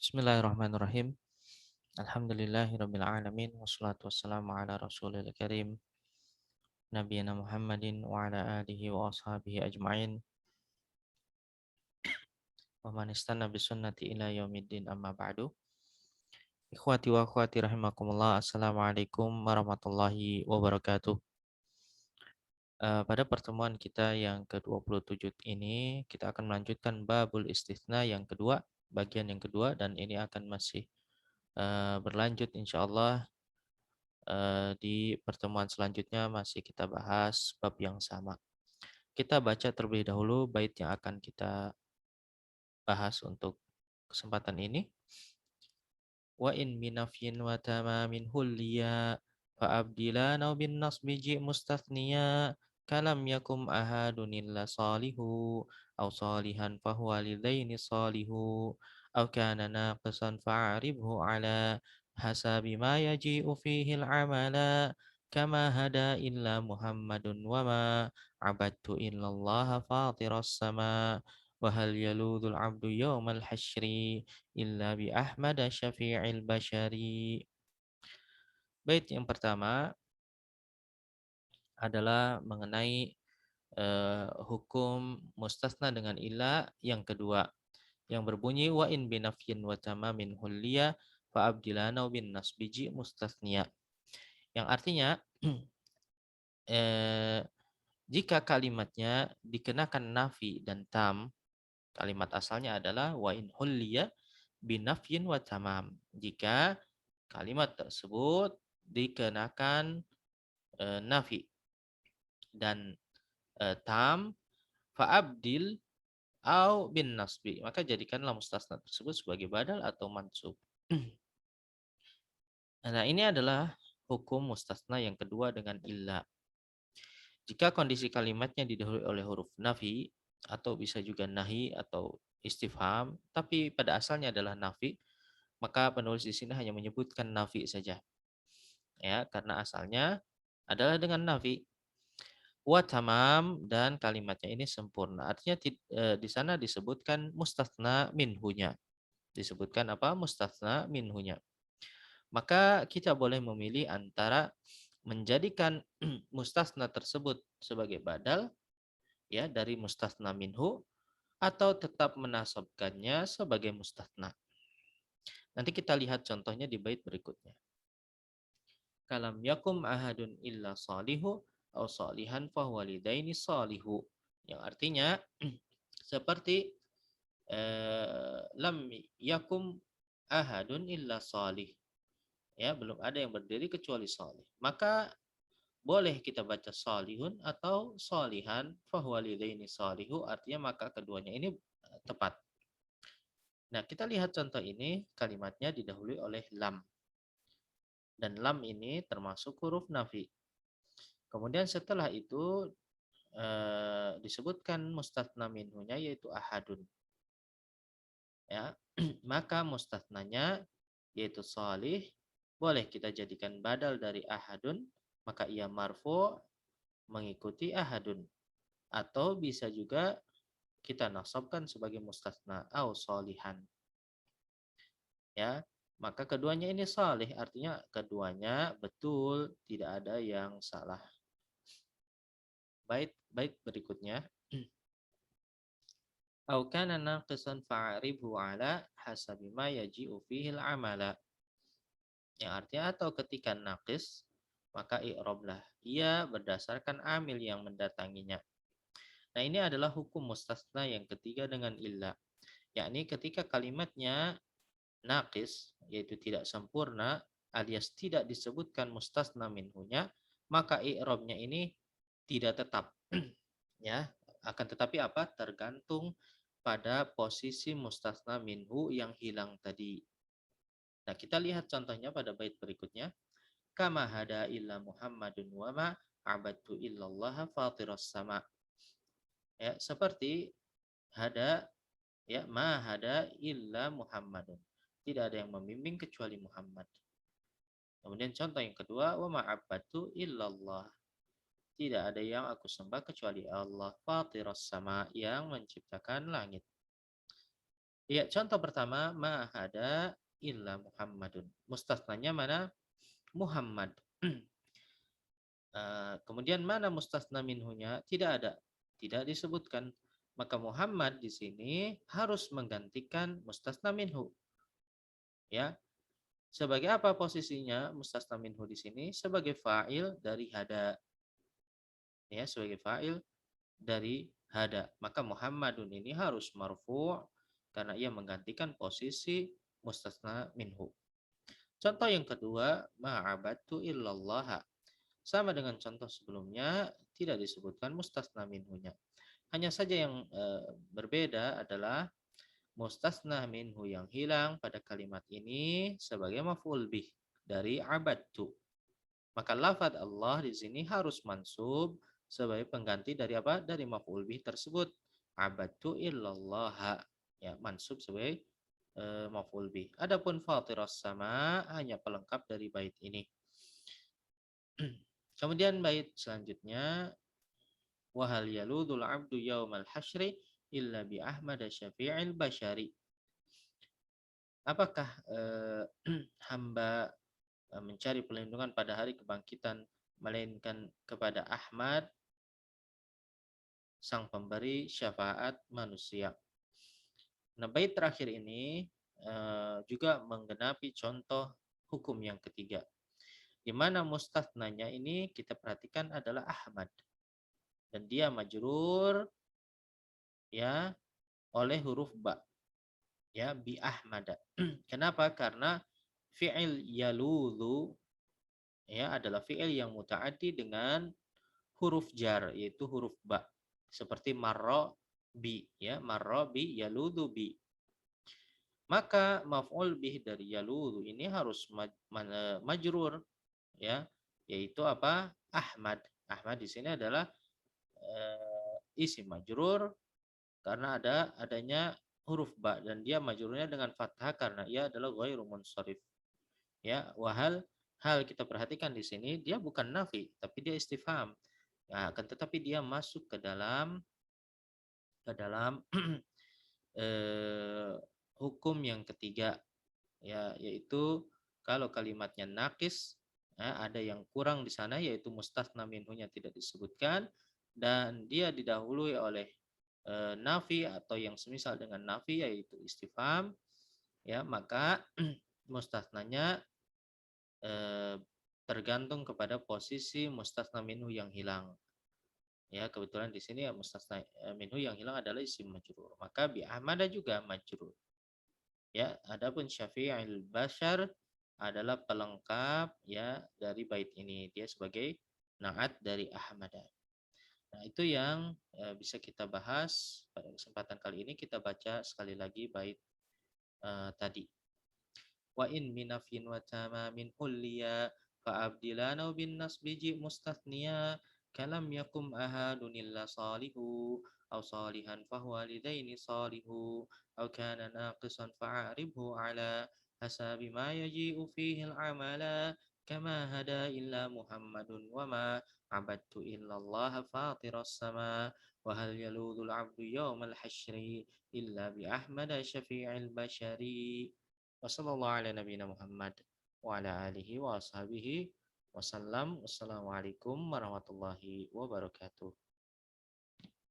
Bismillahirrahmanirrahim. Alhamdulillahirabbil alamin wassalatu wassalamu ala rasulil karim nabiyina Muhammadin wa ala alihi wa ashabihi ajmain wa man istanna bi sunnati ila yaumiddin amma ba'du. Ikhwati wa akhwati rahimakumullah. Assalamualaikum warahmatullahi wabarakatuh. Pada pertemuan kita yang ke-27 ini kita akan melanjutkan babul istitsna yang kedua, bagian yang kedua, dan ini akan masih berlanjut insyaallah. Di pertemuan selanjutnya masih kita bahas bab yang sama. Kita baca terlebih dahulu bait yang akan kita bahas untuk kesempatan ini. Wa in minafyin wa tamamin hulliya fa abdilana bin nasbi ji mustathniya kalam yakum ahadun illa salihu aw salihan fahuwa lidaini salihu aw kana naqisan fa'aribhu ala hasabi ma yaji'u fihi al-amala kama hada illa muhammadun wa ma abadtu illa Allah fatiras sama wa hal yaludul abdu yawmal hasyri illa bi Ahmad syafi'il bashari. Bait yang pertama adalah mengenai hukum mustasna dengan ilah. Yang kedua yang berbunyi wa in binafyin wa tamamin hulliya fa abdilana bin nasbiji mustasniya, yang artinya jika kalimatnya dikenakan nafi dan tam, kalimat asalnya adalah wa in hulliya binafyin wa tamam. Jika kalimat tersebut dikenakan nafi dan tam, fa'abdil au bin nasbi, maka jadikanlah mustasna tersebut sebagai badal atau mansub. Nah, ini adalah hukum mustasna yang kedua dengan illa. Jika kondisi kalimatnya didahului oleh huruf nafi atau bisa juga nahi atau istifham, tapi pada asalnya adalah nafi, maka penulis di sini hanya menyebutkan nafi saja. Ya, karena asalnya adalah dengan nafi. Wa tamam, dan kalimatnya ini sempurna. Artinya di sana disebutkan mustatsna minhunya. Disebutkan apa? Mustatsna minhunya. Maka kita boleh memilih antara menjadikan mustasna tersebut sebagai badal ya dari mustasna minhu, atau tetap menasabkannya sebagai mustasna. Nanti kita lihat contohnya di bait berikutnya. Kalam yakum ahadun illa salihu au salihan fahwalidaini salihu, yang artinya seperti lam yakum ahadun illa salih, ya belum ada yang berdiri kecuali salih, maka boleh kita baca salihun atau salihan fahwalidaini salihu, artinya maka keduanya ini tepat. Nah, kita lihat contoh ini, kalimatnya didahului oleh lam. Dan lam ini termasuk huruf nafi. Kemudian setelah itu disebutkan mustatsna minhunya yaitu ahadun. Ya, maka mustatsnanya yaitu salih boleh kita jadikan badal dari ahadun, maka ia marfu mengikuti ahadun, atau bisa juga kita nasabkan sebagai mustatsna au salihan. Ya, maka keduanya ini salih, artinya keduanya betul, tidak ada yang salah. Bait berikutnya. Au kana naqisan fa'ribhu ala hasabi ma yaji'u fihi al-amala. Yang artinya atau ketika naqis, maka i'rablah ia berdasarkan amil yang mendatanginya. Nah, ini adalah hukum mustasna yang ketiga dengan illa, yakni ketika kalimatnya naqis, yaitu tidak sempurna, alias tidak disebutkan mustasna minhunya, maka i'rabnya ini tidak tetap. Ya, akan tetapi apa? Tergantung pada posisi mustasna minhu yang hilang tadi. Nah, kita lihat contohnya pada bait berikutnya. Kama hada illa Muhammadun wa ma abadtu illallah fatiras sama. Ya, seperti hada, ya, ma hada illa Muhammadun. Tidak ada yang membimbing kecuali Muhammad. Kemudian contoh yang kedua, wa ma abadtu illallah. Tidak ada yang aku sembah kecuali Allah, fatiras sama, yang menciptakan langit. Ya, contoh pertama ma hada illa Muhammadun. Mustasnanya mana? Muhammad. Kemudian mana mustasna minhunya? Tidak ada. Tidak disebutkan. Maka Muhammad di sini harus menggantikan mustasna minhu. Ya. Sebagai apa posisinya mustasna minhu di sini? Sebagai fa'il dari hada. Ya, sebagai fa'il dari hada. Maka Muhammadun ini harus marfu' karena ia menggantikan posisi mustasna minhu. Contoh yang kedua, ma'abadtu illallah. Sama dengan contoh sebelumnya, tidak disebutkan mustasna minhunya. Hanya saja yang berbeda adalah mustasna minhu yang hilang pada kalimat ini sebagai maf'ul bih dari abadtu. Maka lafaz Allah di sini harus mansub sebagai pengganti dari apa? Dari maf'ul bih tersebut. Abadtu illallah. Ya, mansub sebagai maf'ul bih. Adapun fatiras sama hanya pelengkap dari bait ini. Kemudian bait selanjutnya wahal yaludul abdu yaumal hasyri illa bi Ahmad syafi'il bashari. Apakah hamba mencari perlindungan pada hari kebangkitan melainkan kepada Ahmad sang pemberi syafaat manusia. Nah, bait terakhir ini juga menggenapi contoh hukum yang ketiga. Di mana mustathnanya ini kita perhatikan adalah Ahmad dan dia majrur ya oleh huruf ba ya bi Ahmad. Kenapa? Karena fi'il yaludhu ya adalah fi'il yang muta'addi dengan huruf jar yaitu huruf ba seperti marro bi ya marro bi yaludhu bi. Maka maf'ul bih dari yaludhu ini harus majrur ya yaitu apa? Ahmad. Ahmad di sini adalah isim majrur karena adanya huruf ba dan dia majrurnya dengan fathah karena ia adalah ghairu munsharif. Ya, hal kita perhatikan di sini dia bukan nafi tapi dia istifham. Nah, akan tetapi dia masuk ke dalam hukum yang ketiga ya yaitu kalau kalimatnya nakis ya, ada yang kurang di sana yaitu mustasna minhunya tidak disebutkan dan dia didahului oleh nafi atau yang semisal dengan nafi yaitu istifham ya maka mustasnanya tergantung kepada posisi mustasna minhu yang hilang. Ya, kebetulan di sini ya mustasna minhu yang hilang adalah isim majrur. Maka bi Ahmada juga majrur. Ya, adapun Syafi'il Bashar adalah pelengkap ya dari bait ini. Dia sebagai naat dari Ahmada. Nah, itu yang bisa kita bahas pada kesempatan kali ini. Kita baca sekali lagi bait tadi. Wa in minafin wa tamamin hulliya fa abdilana bin nasbiji mustathniya kalam yakum ahadunilla salihu aw salihan fahuwa lidaini salihu aw kana naqisan fa'aribhu ala hasabi ma yaji'u fihi al-amala kama hada illa muhammadun wa ma abadtu illa Allah fatiras sama wa hal yaludul abdu yawmal hashri illa bi ahmada syafi'il bashari. Wassalamualaikum warahmatullahi wabarakatuh.